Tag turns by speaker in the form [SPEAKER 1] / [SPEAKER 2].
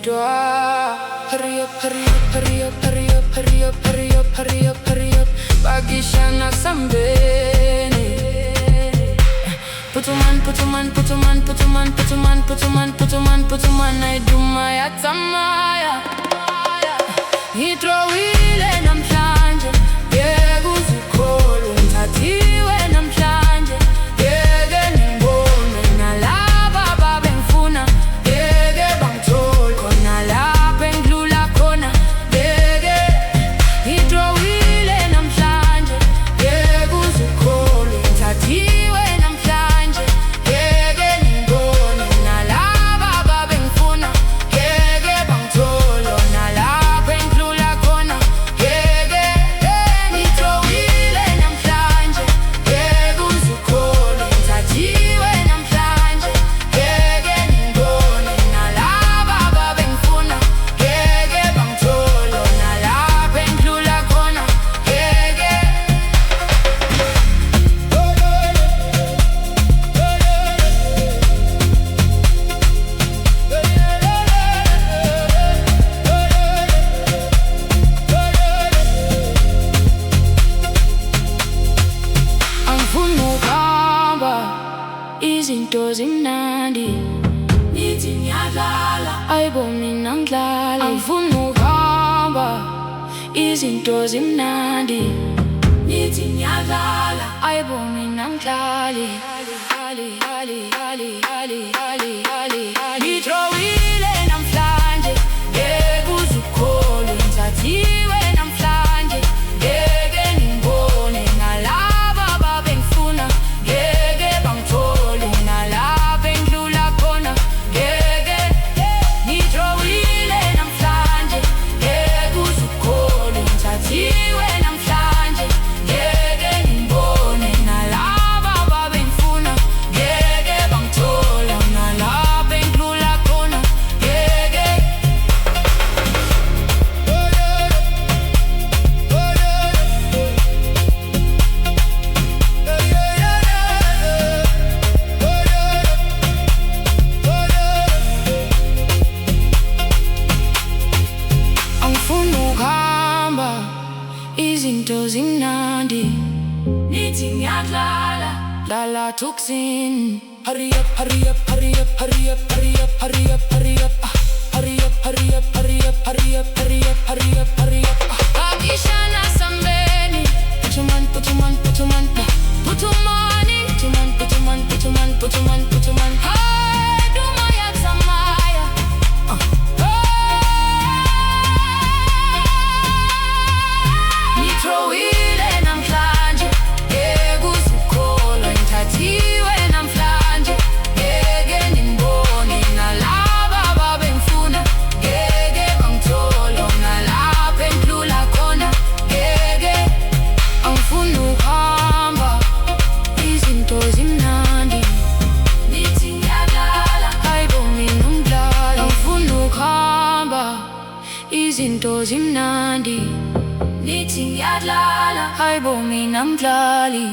[SPEAKER 1] kodwa. Hurry up, hurry up, hurry up, hurry up, hurry up, hurry up, hurry up, hurry up. Bagishana sambeni. Putuman, putuman, putuman, putuman, putuman, putuman, putuman, putuman. Naiduma yatamaya. Ngithathiwe namhlanje, yeke uzikholwe. Ngithathiwe namhlanje, yeke ngibone. Nalaba babengifuna, yeke bangithola. Khona lapha engidlula khona, yeke. Ngithathiwe namhlanje, yeke uzikholwe. Ngithathiwe namhlanje, yeke ngibone. Nalaba babengifuna, yeke bangithola. Nalapha engidlula khona, yeke. Ngithathiwe namhlanje, yeke uzikholwe. Ngithathiwe namhlanje, yeke ngibone. Nalaba babengifuna, yeke bangithola. Nalapha engidlula khona, yeke. Angifuni ukuhamba, izinto zimnandi. Nithi ngiyadlala, ayibo mina ngidlala. Angifuni ukuhamba, izinto zimnandi. Nithi ngiyadlala, ayibo mina ngidlala. Ngithathiwe namhlanje, yeke uzikholwe. Ngithathiwe namhlanje, yeke ngibone. Nalaba babengifuna, yeke bangithola. Nalapha engidlula khona, yeke. Ngithathiwe namhlanje, yeke uzikholwe. Ngithathiwe namhlanje, yeke ngibone. Nalaba babengifuna, yeke bangithola. Nalapha engidlula khona, yeke. Angifuni ukuhamba, izinto zimnandi. Nithi ngiyadlala, Dlala Thukzin. Hurry up, hurry up, hurry up, hurry up, hurry up, hurry up, hurry up. Hurry up, hurry up, hurry up, hurry up, hurry up, hurry up, hurry up. Bagishana sambeni. Putuman, putuman, putuman, putumani. Putuman, putuman, putuman, putuman, putuman. Hey, duma yatamaya. Ngithathiwe namhlanje, yeke uzikholwe. Ngithathiwe namhlanje, yeke ngibone. Nalaba babengifuna, yeke bangithola. Nalapha engidlula khona, yeke. Angifuni ukuhamba, izinto zimnandi. Nithi ngiyadlala, ayibo mina ngidlala. Angifuni ukuhamba, izinto zimnandi. Nithi ngiyadlala, ayibo mina ngidlala.